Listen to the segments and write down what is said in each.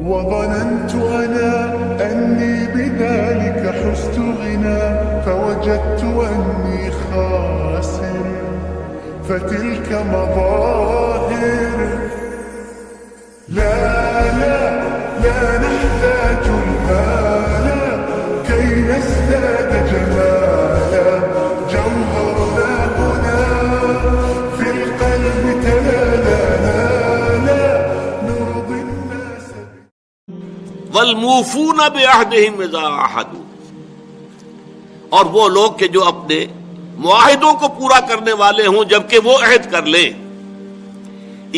وظننت أنا أني بذلك حزت غنى فوجدت أني خاسر فتلك مظاهر لا لا لا نحتاج المال كي نزداد جمالا جوهرنا هنا في القلب تلالا نرضي الناس والموفون بعهدهم اذا عاهدوا، اور وہ لوگ کہ جو اپنے معاہدوں کو پورا کرنے والے ہوں جبکہ وہ عہد کر لیں.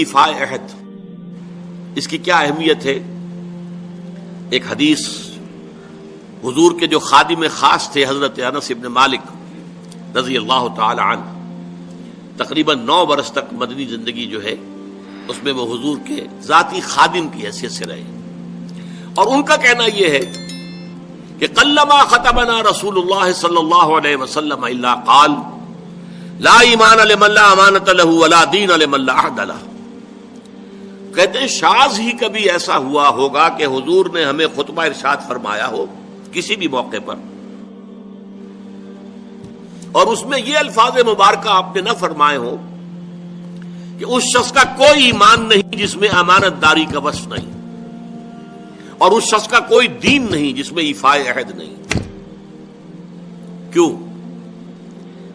ایفاء عہد، اس کی کیا اہمیت ہے؟ ایک حدیث، حضور کے جو خادم خاص تھے حضرت انس ابن مالک رضی اللہ تعالی عنہ، تقریباً 9 برس تک مدنی زندگی جو ہے اس میں وہ حضور کے ذاتی خادم کی حیثیت سے رہے، اور ان کا کہنا یہ ہے کہ قلما خطبنا رسول اللہ صلی اللہ علیہ وسلم الا قال لا ایمان لمن لا امانۃ له ولا دین لمن لا عہد له. کہتے ہیں شاذ ہی کبھی ایسا ہوا ہوگا کہ حضور نے ہمیں خطبہ ارشاد فرمایا ہو کسی بھی موقع پر، اور اس میں یہ الفاظ مبارکہ آپ نے نہ فرمائے ہو کہ اس شخص کا کوئی ایمان نہیں جس میں امانت داری کا وصف نہیں، اور اس شخص کا کوئی دین نہیں جس میں ایفاء عہد نہیں. کیوں؟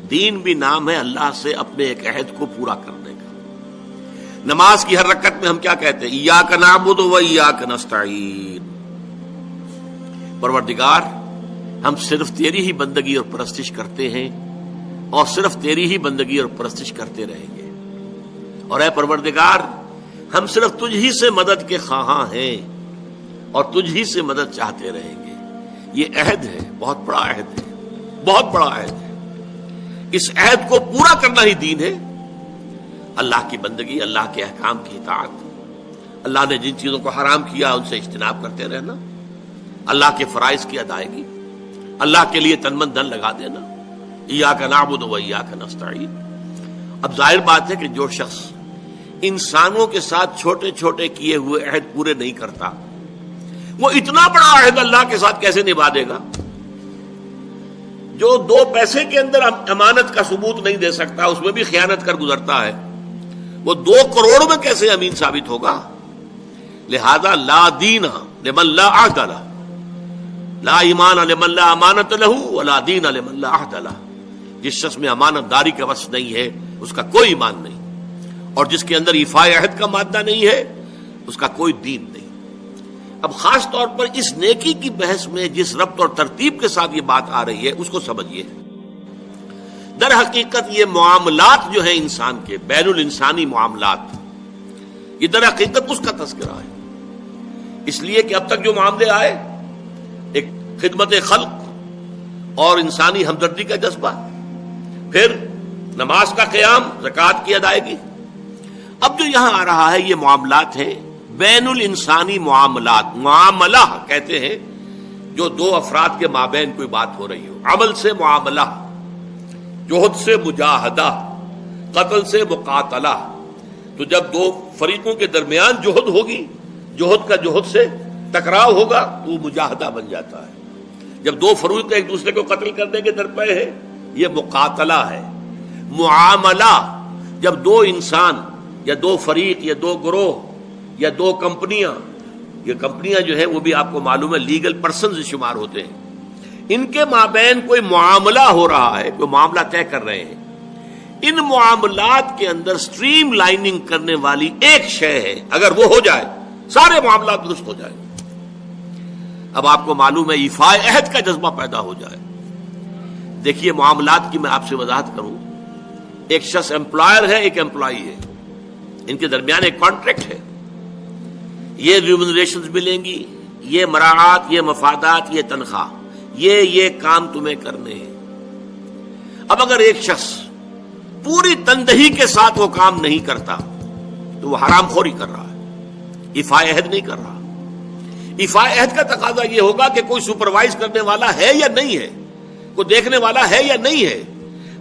دین بھی نام ہے اللہ سے اپنے ایک عہد کو پورا کرنے کا. نماز کی ہر رکعت میں ہم کیا کہتے ہیں؟ ایاک نعبد و ایاک نستعین. پروردگار ہم صرف تیری ہی بندگی اور پرستش کرتے ہیں اور صرف تیری ہی بندگی اور پرستش کرتے رہیں گے، اور اے پروردگار ہم صرف تجھ ہی سے مدد کے خواہاں ہیں اور تجھ ہی سے مدد چاہتے رہیں گے. یہ عہد ہے، بہت بڑا عہد ہے، بہت بڑا عہد ہے. اس عہد کو پورا کرنا ہی دین ہے. اللہ کی بندگی، اللہ کے احکام کی اطاعت، اللہ نے جن چیزوں کو حرام کیا ان سے اجتناب کرتے رہنا، اللہ کے فرائض کی ادائیگی، اللہ کے لیے تن من دھن لگا دینا. ایاک نعبد و ایاک نستعین. اب ظاہر بات ہے کہ جو شخص انسانوں کے ساتھ چھوٹے چھوٹے کیے ہوئے عہد پورے نہیں کرتا، وہ اتنا بڑا عہد اللہ کے ساتھ کیسے نبھا دے گا؟ جو 2 پیسے کے اندر امانت کا ثبوت نہیں دے سکتا، اس میں بھی خیانت کر گزرتا ہے، وہ 2 کروڑ میں کیسے امین ثابت ہوگا؟ لہذا لا دین لمن لا عہد لہ، لا ایمان لمن لا امانۃ لہ ولا دین لمن لا عہد لہ. جس شخص میں امانت داری کا وصف نہیں ہے اس کا کوئی ایمان نہیں، اور جس کے اندر ایفاء عہد کا مادہ نہیں ہے اس کا کوئی دین نہیں. اب خاص طور پر اس نیکی کی بحث میں جس ربط اور ترتیب کے ساتھ یہ بات آ رہی ہے اس کو سمجھیے. در حقیقت یہ معاملات جو ہیں انسان کے، بین الانسانی معاملات، یہ در حقیقت اس کا تذکرہ ہے. اس لیے کہ اب تک جو معاملے آئے، ایک خدمت خلق اور انسانی ہمدردی کا جذبہ، پھر نماز کا قیام، زکوٰۃ کی ادائیگی. اب جو یہاں آ رہا ہے یہ معاملات ہیں بین الانسانی معاملات. معاملہ کہتے ہیں جو 2 افراد کے مابین کوئی بات ہو رہی ہو. عمل سے معاملہ، جوہد سے مجاہدہ، قتل سے مقاتلہ. تو جب 2 فریقوں کے درمیان جوہد ہوگی، جوہد کا جوہد سے ٹکراؤ ہوگا تو وہ مجاہدہ بن جاتا ہے. جب 2 فریق ایک دوسرے کو قتل کرنے کے درپے ہے یہ مقاتلہ ہے. معاملہ جب 2 انسان یا 2 فریق یا 2 گروہ یا 2 کمپنیاں، یہ کمپنیاں جو ہیں وہ بھی آپ کو معلوم ہے لیگل پرسنز شمار ہوتے ہیں، ان کے مابین کوئی معاملہ ہو رہا ہے، کوئی معاملہ طے کر رہے ہیں. ان معاملات کے اندر سٹریم لائننگ کرنے والی ایک شے ہے، اگر وہ ہو جائے سارے معاملات درست ہو جائیں. اب آپ کو معلوم ہے ایفاء عہد کا جذبہ پیدا ہو جائے. دیکھیے معاملات کی میں آپ سے وضاحت کروں. ایک شخص امپلائر ہے، ایک امپلائی ہے، ان کے درمیان ایک کانٹریکٹ ہے. یہ ریمونریشنز ملیں گی، یہ مراعات، یہ مفادات، یہ تنخواہ، یہ کام تمہیں کرنے ہیں. اب اگر ایک شخص پوری تندہی کے ساتھ وہ کام نہیں کرتا تو وہ حرام خوری کر رہا ہے، ایفاء عہد نہیں کر رہا. ایفاء عہد کا تقاضا یہ ہوگا کہ کوئی سپروائز کرنے والا ہے یا نہیں ہے، کوئی دیکھنے والا ہے یا نہیں ہے،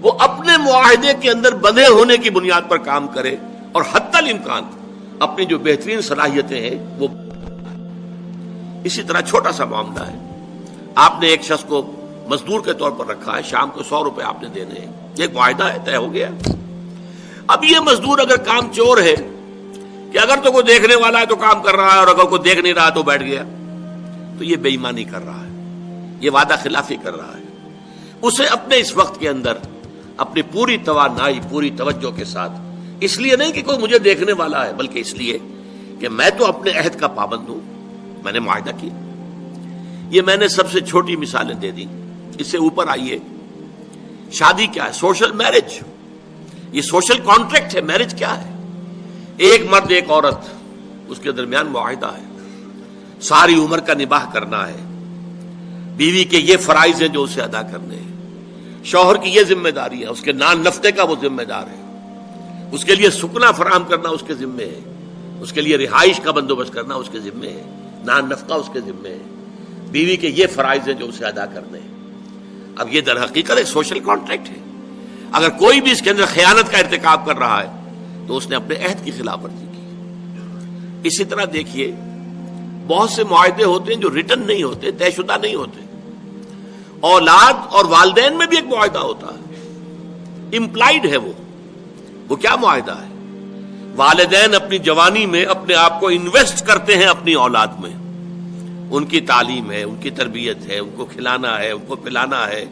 وہ اپنے معاہدے کے اندر بندھے ہونے کی بنیاد پر کام کرے اور حتی الامکان اپنی جو بہترین صلاحیتیں ہیں وہ. اسی طرح چھوٹا سا معاملہ ہے، آپ نے ایک شخص کو مزدور کے طور پر رکھا ہے، شام کو 100 روپے آپ نے دینے ہیں، یہ ایک معاہدہ ہے، طے ہو گیا۔ اب یہ مزدور اگر کام چور ہے کہ اگر تو کوئی دیکھنے والا ہے تو کام کر رہا ہے اور اگر کوئی دیکھ نہیں رہا تو بیٹھ گیا، تو یہ بے ایمانی کر رہا ہے، یہ وعدہ خلافی کر رہا ہے۔ اسے اپنے اس وقت کے اندر اپنی پوری توانائی، پوری توجہ کے ساتھ، اس لیے نہیں کہ کوئی مجھے دیکھنے والا ہے، بلکہ اس لیے کہ میں تو اپنے عہد کا پابند ہوں، میں نے معاہدہ کیا۔ یہ میں نے سب سے چھوٹی مثالیں دے دی، اس سے اوپر آئیے، شادی کیا ہے؟ سوشل میرج، یہ سوشل کانٹریکٹ ہے۔ میرج کیا ہے؟ ایک مرد ایک عورت، اس کے درمیان معاہدہ ہے، ساری عمر کا نباہ کرنا ہے، بیوی کے یہ فرائض ہیں جو اسے ادا کرنے ہیں، شوہر کی یہ ذمہ داری ہے، اس کے نان نفتے کا وہ ذمہ دار ہے، اس کے لیے سکنا فراہم کرنا اس کے ذمے ہے، اس کے لیے رہائش کا بندوبست کرنا اس کے ذمے ہے، نان نفقہ اس کے ذمے ہے، بیوی کے یہ فرائض ہیں جو اسے ادا کرنے ہیں۔ اب یہ در حقیقت ایک سوشل کانٹریکٹ ہے۔ اگر کوئی بھی اس کے اندر خیانت کا ارتکاب کر رہا ہے تو اس نے اپنے عہد کی خلاف ورزی کی۔ اسی طرح دیکھیے، بہت سے معاہدے ہوتے ہیں جو ریٹن نہیں ہوتے، طے شدہ نہیں ہوتے۔ اولاد اور والدین میں بھی ایک معاہدہ ہوتا ہے، امپلائڈ ہے وہ کیا معاہدہ ہے؟ والدین اپنی جوانی میں اپنے آپ کو انویسٹ کرتے ہیں اپنی اولاد میں، ان کی تعلیم ہے، ان کی تربیت ہے، ان کو کھلانا ہے، ان کو پلانا ہے،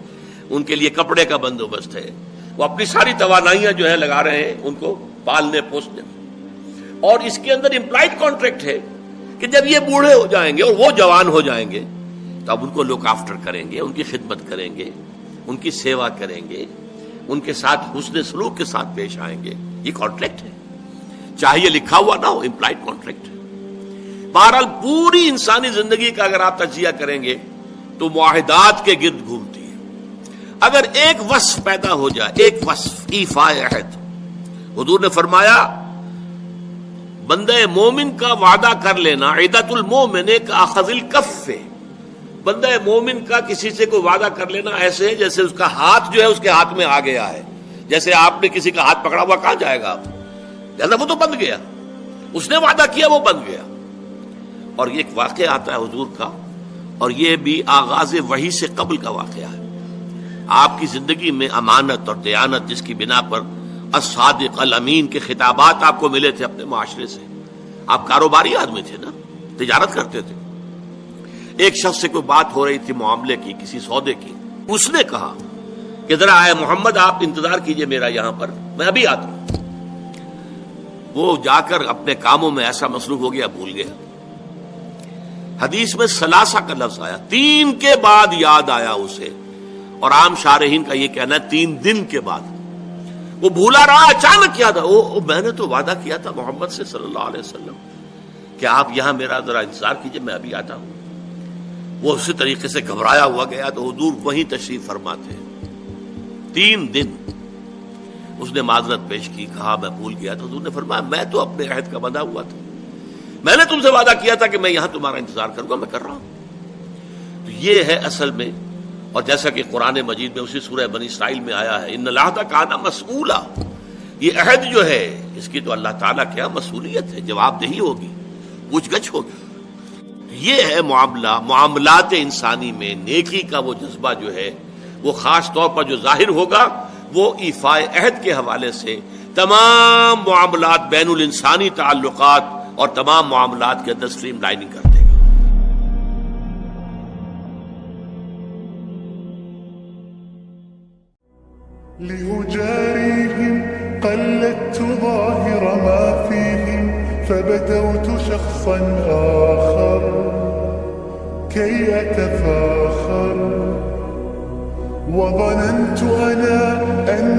ان کے لیے کپڑے کا بندوبست ہے، وہ اپنی ساری توانائیاں جو ہے لگا رہے ہیں ان کو پالنے پوسنے میں۔ اور اس کے اندر امپلائڈ کانٹریکٹ ہے کہ جب یہ بوڑھے ہو جائیں گے اور وہ جوان ہو جائیں گے تو اب ان کو لک آفٹر کریں گے، ان کی خدمت کریں گے، ان کی سیوا کریں گے، ان کے ساتھ حسن سلوک کے ساتھ پیش آئیں گے۔ یہ کانٹریکٹ ہے، چاہے یہ لکھا ہوا نہ ہو، امپلائڈ کانٹریکٹ ہے۔ بہرحال پوری انسانی زندگی کا اگر آپ تجزیہ کریں گے تو معاہدات کے گرد گھومتی ہے۔ اگر ایک وصف پیدا ہو جائے، ایک وصف، ایفاء عہد، حضور نے فرمایا بندہ مومن کا وعدہ کر لینا، عدت المومن کاخذ الکف، بندہ مومن کا کسی سے کوئی وعدہ کر لینا ایسے ہے جیسے اس کا ہاتھ جو ہے اس کے ہاتھ میں آ گیا ہے۔ جیسے آپ نے کسی کا ہاتھ پکڑا ہوا، کہاں جائے گا آپ؟ لہذا وہ تو بند گیا، اس نے وعدہ کیا وہ بند گیا۔ اور یہ ایک واقعہ آتا ہے حضور کا، اور یہ بھی آغاز وحی سے قبل کا واقعہ ہے۔ آپ کی زندگی میں امانت اور دیانت، جس کی بنا پر الصادق الامین کے خطابات آپ کو ملے تھے اپنے معاشرے سے، آپ کاروباری آدمی تھے نا، تجارت کرتے تھے۔ ایک شخص سے کوئی بات ہو رہی تھی معاملے کی، کسی سودے کی، اس نے کہا کہ ذرا آئے محمد آپ انتظار کیجئے میرا یہاں پر، میں ابھی آتا ہوں۔ وہ جا کر اپنے کاموں میں ایسا مصروف ہو گیا، بھول گیا۔ حدیث میں ثلاثہ کا لفظ آیا، 3 کے بعد یاد آیا اسے، اور عام شارحین کا یہ کہنا ہے 3 دن کے بعد۔ وہ بھولا رہا، اچانک یاد آیا، میں نے تو وعدہ کیا تھا محمد سے صلی اللہ علیہ وسلم کہ آپ یہاں میرا ذرا انتظار کیجئے، میں ابھی آتا ہوں۔ وہ اسی طریقے سے گھبرایا ہوا گیا تو حضور وہیں تشریف فرما تھے۔ 3 دن اس نے معذرت پیش کی، کہا میں بھول گیا، تو حضور نے فرمایا میں تو اپنے عہد کا بندھا ہوا تھا، میں نے تم سے وعدہ کیا تھا کہ میں یہاں تمہارا انتظار کروں گا، میں کر رہا ہوں۔ تو یہ ہے اصل میں، اور جیسا کہ قرآن مجید میں اسی سورہ بنی اسرائیل میں آیا ہے، ان العہد کان مسئولا، یہ عہد جو ہے اس کی تو اللہ تعالیٰ کیا مسئولیت ہے، جواب دہی ہوگی، پوچھ گچھ ہوگی۔ یہ ہے معاملات انسانی میں نیکی کا وہ جذبہ جو ہے، وہ خاص طور پر جو ظاہر ہوگا وہ ایفاء عہد کے حوالے سے تمام معاملات، بین الانسانی تعلقات اور تمام معاملات کے اندر سٹریم لائننگ کر دے گا۔ لأجاريهم قلدت ظاهر ما فيهم فبدوت شخصا آخر كي أتفاخر وظننت أنا أن